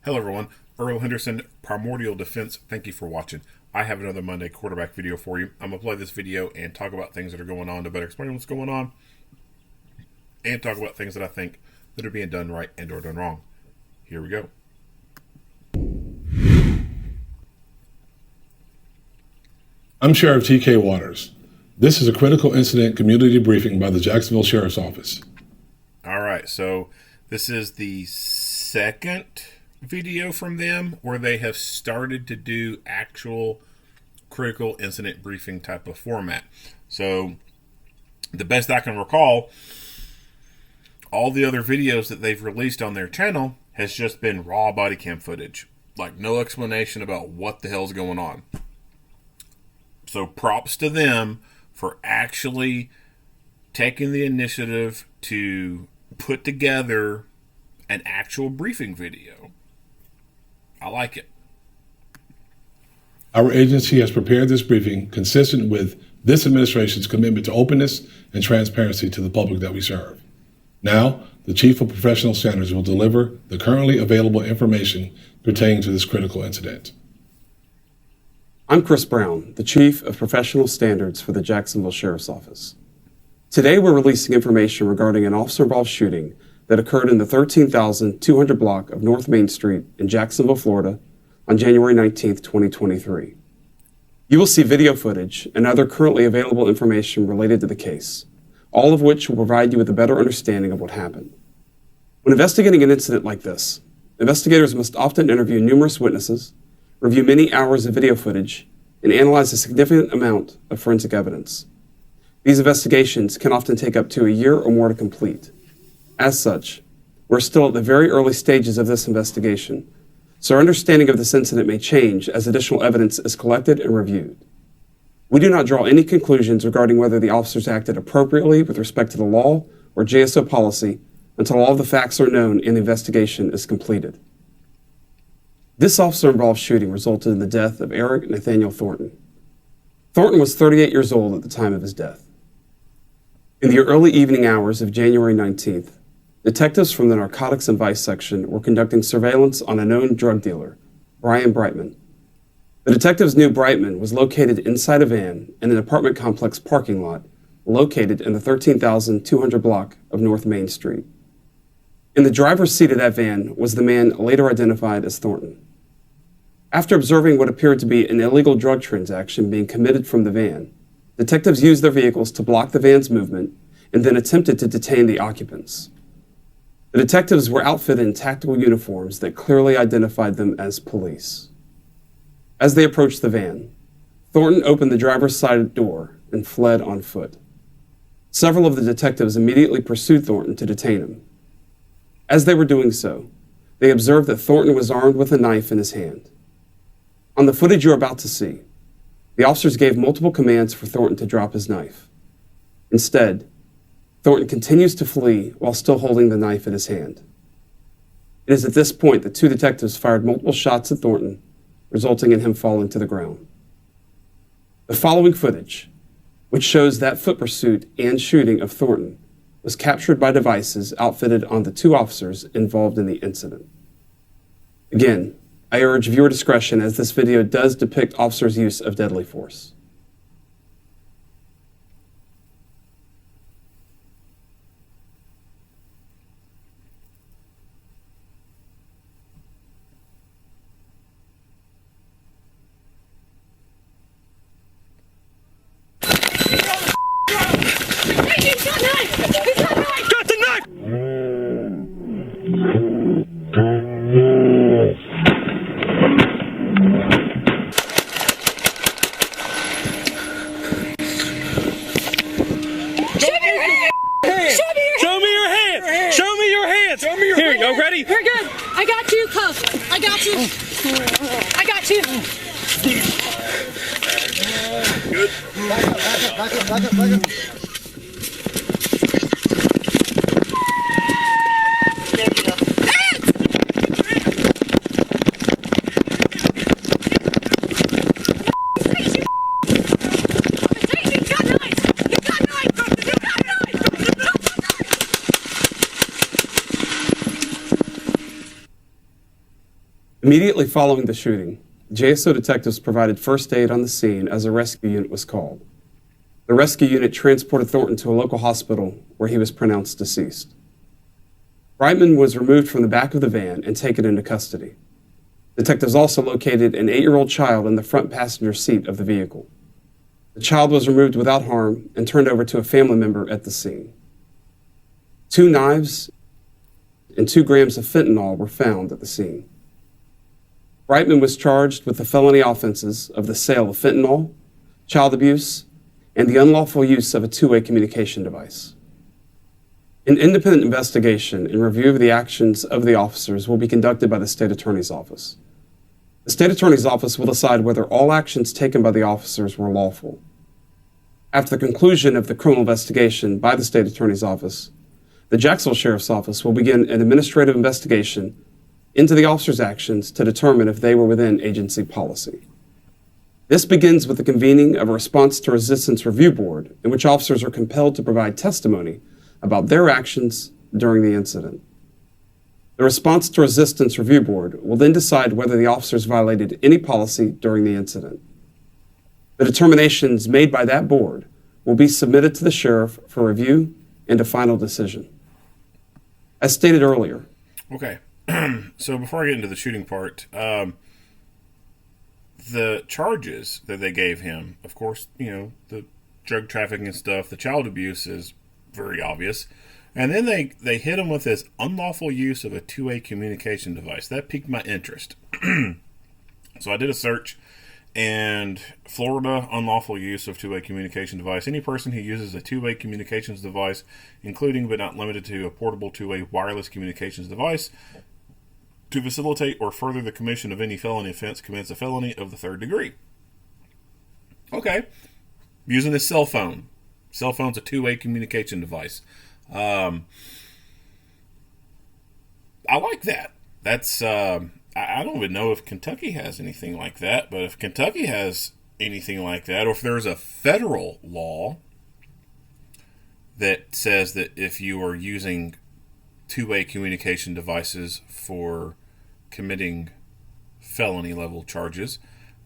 Hello everyone, Earl Henderson, Primordial Defense, thank you for watching. I have another Monday quarterback video for you. I'm going to play this video and talk about things that are going on to better explain what's going on, and talk about things that I think that are being done right and or done wrong. Here we go. I'm Sheriff T.K. Waters. This is a critical incident community briefing by the Jacksonville Sheriff's Office. Alright, so this is the second video from them where they have started to do actual critical incident briefing type of format. So the best I can recall, all the other videos that they've released on their channel has just been raw body cam footage, like no explanation about what the hell's going on. So props to them for actually taking the initiative to put together an actual briefing video. I like it. Our agency has prepared this briefing consistent with this administration's commitment to openness and transparency to the public that we serve. Now, the Chief of Professional Standards will deliver the currently available information pertaining to this critical incident. I'm Chris Brown, the Chief of Professional Standards for the Jacksonville Sheriff's Office. Today we're releasing information regarding an officer-involved shooting that occurred in the 13,200 block of North Main Street in Jacksonville, Florida on January 19, 2023. You will see video footage and other currently available information related to the case, all of which will provide you with a better understanding of what happened. When investigating an incident like this, investigators must often interview numerous witnesses, review many hours of video footage, and analyze a significant amount of forensic evidence. These investigations can often take up to a year or more to complete. As such, we're still at the very early stages of this investigation, so our understanding of this incident may change as additional evidence is collected and reviewed. We do not draw any conclusions regarding whether the officers acted appropriately with respect to the law or JSO policy until all of the facts are known and the investigation is completed. This officer-involved shooting resulted in the death of Eric Nathaniel Thornton. Thornton was 38 years old at the time of his death. In the early evening hours of January 19th, detectives from the Narcotics and Vice section were conducting surveillance on a known drug dealer, Brian Brightman. The detectives knew Brightman was located inside a van in an apartment complex parking lot located in the 13,200 block of North Main Street. In the driver's seat of that van was the man later identified as Thornton. After observing what appeared to be an illegal drug transaction being committed from the van, detectives used their vehicles to block the van's movement and then attempted to detain the occupants. The detectives were outfitted in tactical uniforms that clearly identified them as police. As they approached the van, Thornton opened the driver's side door and fled on foot. Several of the detectives immediately pursued Thornton to detain him. As they were doing so, they observed that Thornton was armed with a knife in his hand. On the footage you're about to see, the officers gave multiple commands for Thornton to drop his knife. Instead, Thornton continues to flee while still holding the knife in his hand. It is at this point that two detectives fired multiple shots at Thornton, resulting in him falling to the ground. The following footage, which shows that foot pursuit and shooting of Thornton, was captured by devices outfitted on the two officers involved in the incident. Again, I urge viewer discretion as this video does depict officers' use of deadly force. Here, you ready? You're good. I got you, cuff. I got you. I got you. Good. Back up. Immediately following the shooting, JSO detectives provided first aid on the scene as a rescue unit was called. The rescue unit transported Thornton to a local hospital where he was pronounced deceased. Brightman was removed from the back of the van and taken into custody. Detectives also located an 8-year-old child in the front passenger seat of the vehicle. The child was removed without harm and turned over to a family member at the scene. 2 knives and 2 grams of fentanyl were found at the scene. Brightman was charged with the felony offenses of the sale of fentanyl, child abuse, and the unlawful use of a two-way communication device. An independent investigation and review of the actions of the officers will be conducted by the State Attorney's Office. The State Attorney's Office will decide whether all actions taken by the officers were lawful. After the conclusion of the criminal investigation by the State Attorney's Office, the Jacksonville Sheriff's Office will begin an administrative investigation into the officers' actions to determine if they were within agency policy. This begins with the convening of a Response to Resistance Review Board, in which officers are compelled to provide testimony about their actions during the incident. The Response to Resistance Review Board will then decide whether the officers violated any policy during the incident. The determinations made by that board will be submitted to the sheriff for review and a final decision. As stated earlier. Okay. So before I get into the shooting part, the charges that they gave him, of course, the drug trafficking and stuff, the child abuse is very obvious. And then they hit him with this unlawful use of a two-way communication device. That piqued my interest. So I did a search, and Florida, unlawful use of two-way communication device. Any person who uses a two-way communications device, including but not limited to a portable two-way wireless communications device, to facilitate or further the commission of any felony offense, commits a felony of the 3rd degree. Okay. Using his cell phone. Cell phone's a two-way communication device. I like that. That's I don't even know if Kentucky has anything like that, but if Kentucky has anything like that, or if there's a federal law that says that if you are using two-way communication devices for committing felony level charges,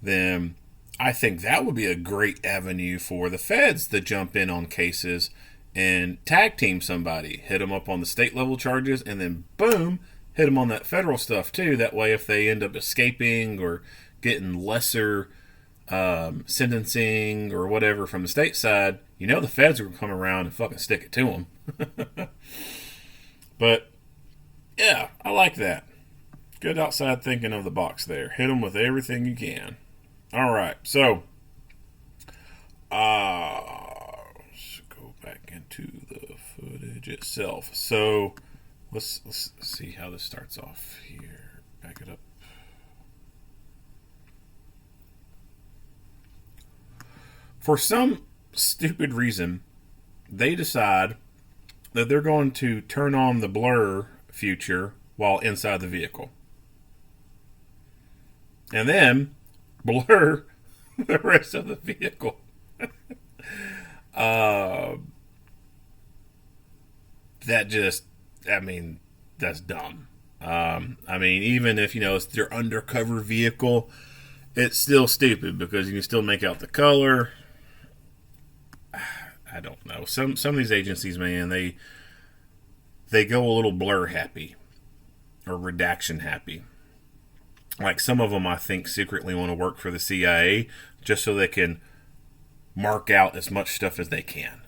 then I think that would be a great avenue for the feds to jump in on cases and tag team somebody, hit them up on the state level charges, and then boom, hit them on that federal stuff too. That way, if they end up escaping or getting lesser sentencing or whatever from the state side, the feds are going to come around and fucking stick it to them. But yeah, I like that. Good outside thinking of the box there. Hit them with everything you can. All right, so let's go back into the footage itself. So let's see how this starts off here. Back it up. For some stupid reason, they decide that they're going to turn on the blur feature while inside the vehicle. And then blur the rest of the vehicle. That's dumb. Even if, it's their undercover vehicle, it's still stupid because you can still make out the color. I don't know. Some of these agencies, man, they go a little blur happy or redaction happy. Like some of them, I think, secretly want to work for the CIA just so they can mark out as much stuff as they can.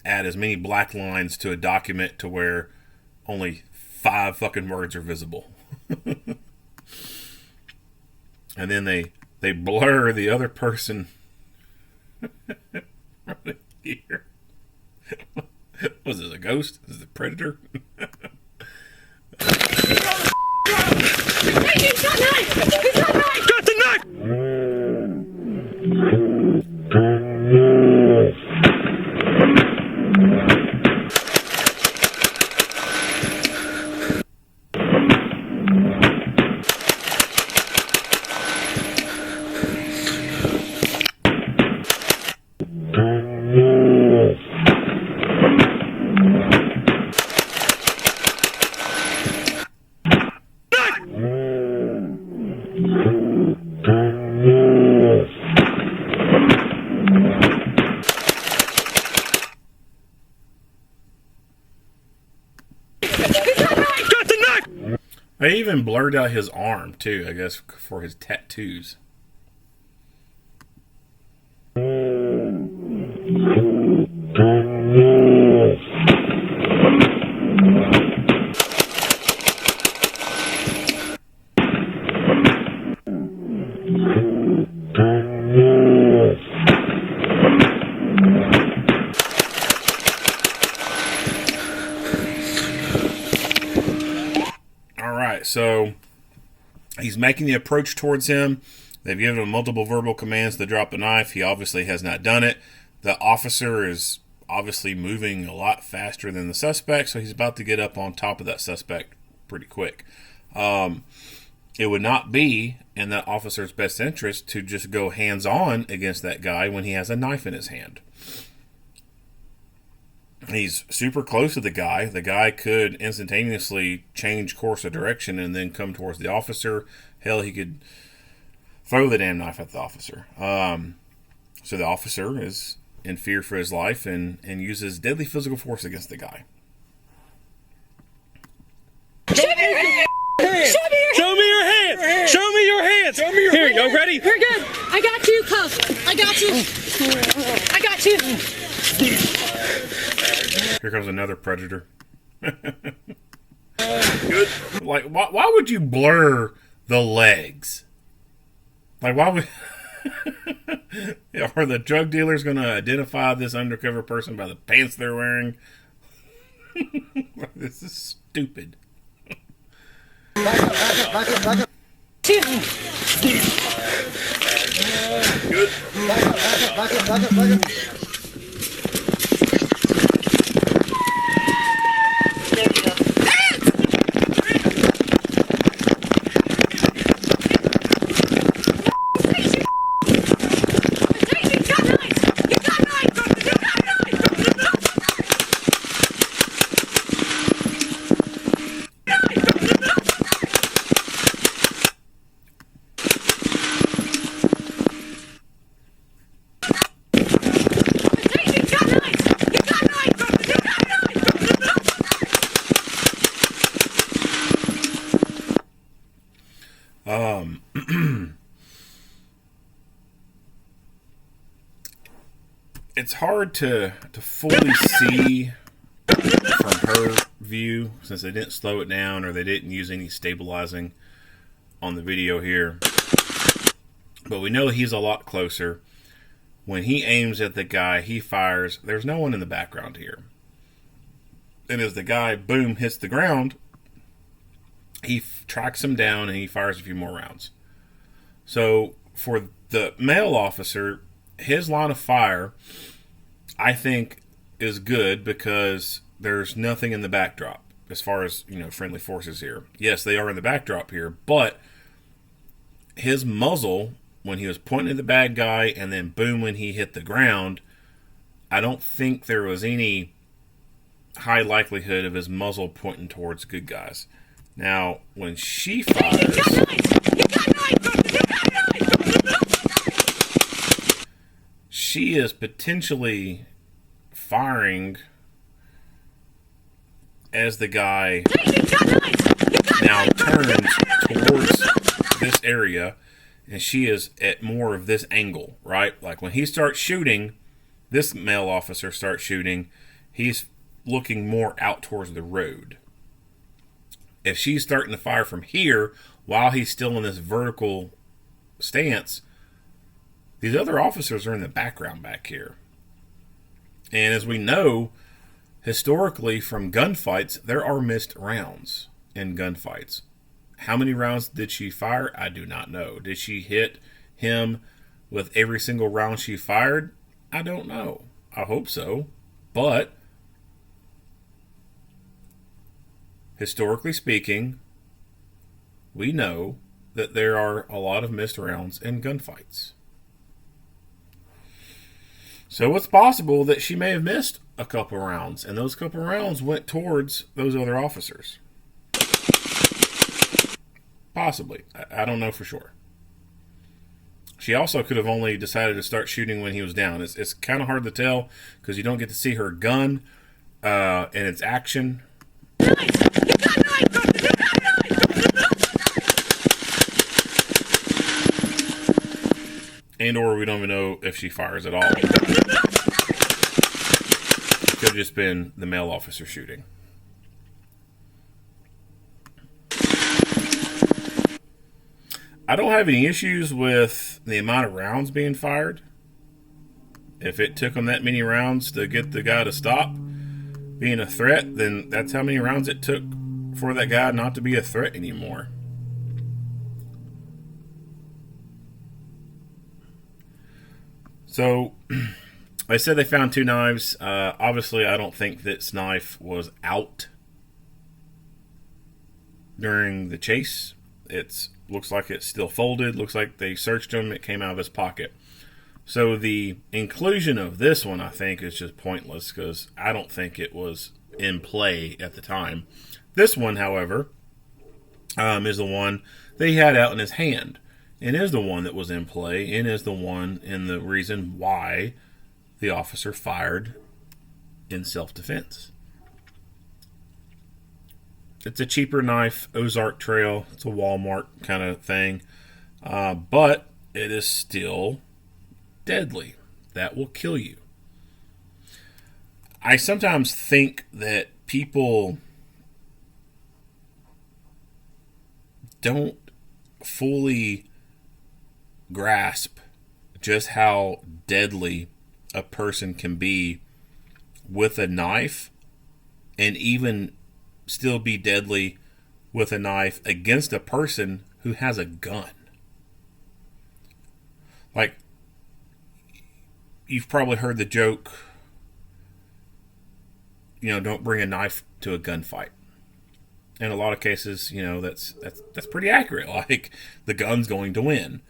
Add as many black lines to a document to where only 5 fucking words are visible. And then they blur the other person right here. Was this a ghost? Is this a predator? Hey, he's got knife! He's got knife! Got the knife! They even blurred out his arm, too, I guess, for his tattoos. So he's making the approach towards him. They've given him multiple verbal commands to drop the knife. He obviously has not done it. The officer is obviously moving a lot faster than the suspect, so he's about to get up on top of that suspect pretty quick. It would not be in that officer's best interest to just go hands-on against that guy when he has a knife in his hand. He's super close to the guy. The guy could instantaneously change course of direction and then come towards the officer. Hell, he could throw the damn knife at the officer. So the officer is in fear for his life and uses deadly physical force against the guy. Show me your hands! Show me your hands! Show me your hands! Here you go, ready? You're good. I got you, cuff. I got you. I got you. Here comes another predator. Good. Like, why would you blur the legs? Like, why would... Are the drug dealers going to identify this undercover person by the pants they're wearing? This is stupid. Back up. Good. Back up. It's hard to fully see from her view since they didn't slow it down or they didn't use any stabilizing on the video here. But we know he's a lot closer. When he aims at the guy, he fires. There's no one in the background here. And as the guy, boom, hits the ground, he tracks him down and he fires a few more rounds. So for the male officer, his line of fire, I think, is good because there's nothing in the backdrop as far as, friendly forces here. Yes, they are in the backdrop here, but his muzzle, when he was pointing at the bad guy and then boom, when he hit the ground, I don't think there was any high likelihood of his muzzle pointing towards good guys. Now, when she fires... she is potentially firing as the guy now turns towards this area, and she is at more of this angle, right? Like when he starts shooting, this male officer starts shooting, he's looking more out towards the road. If she's starting to fire from here while he's still in this vertical stance, these other officers are in the background back here. And as we know, historically from gunfights, there are missed rounds in gunfights. How many rounds did she fire? I do not know. Did she hit him with every single round she fired? I don't know. I hope so. But historically speaking, we know that there are a lot of missed rounds in gunfights. So it's possible that she may have missed a couple rounds, and those couple rounds went towards those other officers. Possibly. I don't know for sure. She also could have only decided to start shooting when he was down. It's kind of hard to tell because you don't get to see her gun and its action. and or we don't even know if she fires at all. It could have just been the male officer shooting. I don't have any issues with the amount of rounds being fired. If it took them that many rounds to get the guy to stop being a threat, then that's how many rounds it took for that guy not to be a threat anymore. So, they said they found 2 knives. Obviously, I don't think this knife was out during the chase. It looks like it's still folded. Looks like they searched him. It came out of his pocket. So the inclusion of this one, I think, is just pointless because I don't think it was in play at the time. This one, however, is the one that he had out in his hand, and is the one that was in play, and is the one and the reason why the officer fired in self-defense. It's a cheaper knife, Ozark Trail. It's a Walmart kind of thing, but it is still deadly. That will kill you. I sometimes think that people don't fully grasp just how deadly a person can be with a knife, and even still be deadly with a knife against a person who has a gun. Like, you've probably heard the joke, don't bring a knife to a gunfight. In a lot of cases, that's pretty accurate. Like, the gun's going to win.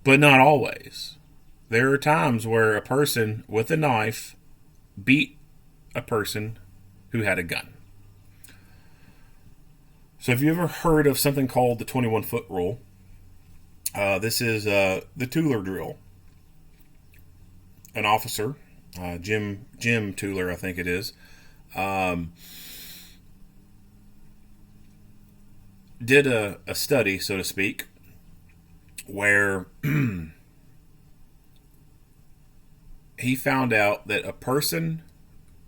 But not always. There are times where a person with a knife beat a person who had a gun. So have you ever heard of something called the 21-foot rule? This is the Tueller drill. An officer, Jim Tueller, I think it is, did a study, so to speak, where he found out that a person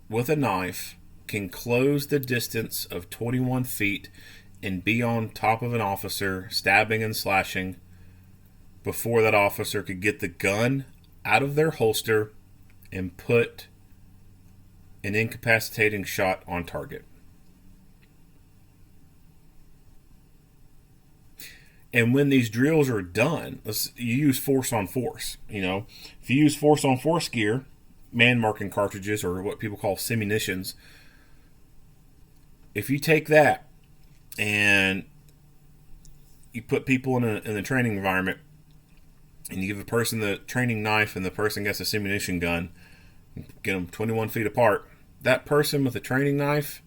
with a knife can close the distance of 21 feet and be on top of an officer, stabbing and slashing, before that officer could get the gun out of their holster and put an incapacitating shot on target. And when these drills are done, you use force on force. If you use force on force gear, man marking cartridges, or what people call simunitions, if you take that and you put people in a training environment, and you give a person the training knife and the person gets a simunition gun, get them 21 feet apart, that person with the training knife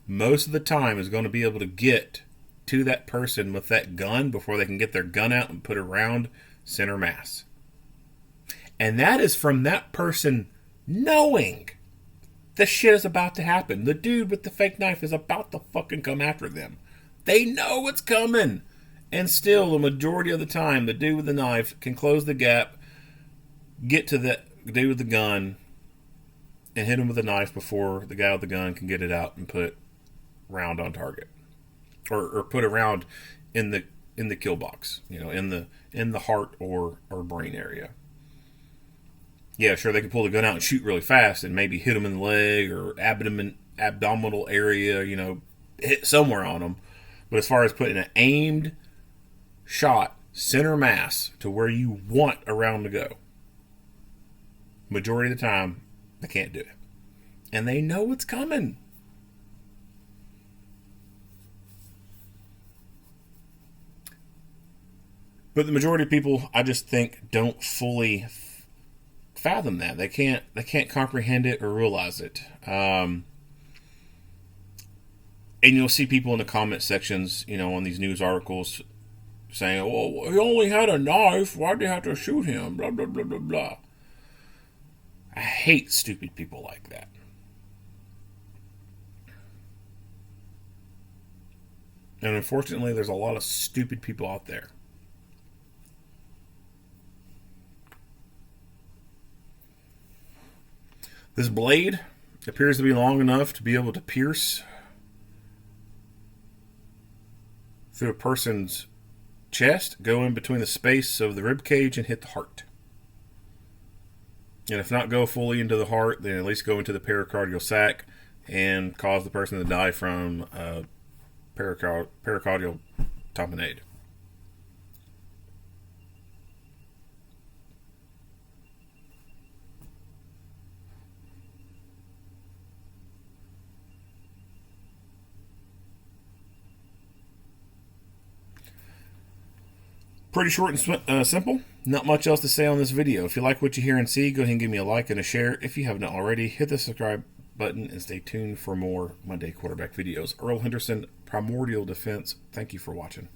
most of the time is going to be able to get to that person with that gun before they can get their gun out and put it around center mass. And that is from that person knowing the shit is about to happen. The dude with the fake knife is about to fucking come after them. They know it's coming. And still, the majority of the time, the dude with the knife can close the gap, get to the dude with the gun, and hit him with the knife before the guy with the gun can get it out and put round on target, or put a round in the kill box, in the heart or brain area. Yeah, sure, they can pull the gun out and shoot really fast and maybe hit them in the leg or abdominal area, hit somewhere on them. But as far as putting an aimed shot center mass to where you want a round to go, majority of the time, they can't do it. And they know it's coming. But the majority of people, I just think, don't fully fathom that. They can't comprehend it or realize it. And you'll see people in the comment sections, on these news articles saying, "Well, he only had a knife. Why'd they have to shoot him?" Blah, blah, blah, blah, blah. I hate stupid people like that. And unfortunately, there's a lot of stupid people out there. This blade appears to be long enough to be able to pierce through a person's chest, go in between the space of the rib cage, and hit the heart. And if not go fully into the heart, then at least go into the pericardial sac and cause the person to die from pericardial tamponade. Pretty short and simple. Not much else to say on this video. If you like what you hear and see, go ahead and give me a like and a share. If you haven't already, hit the subscribe button and stay tuned for more Monday quarterback videos. Earl Henderson, Primordial Defense. Thank you for watching.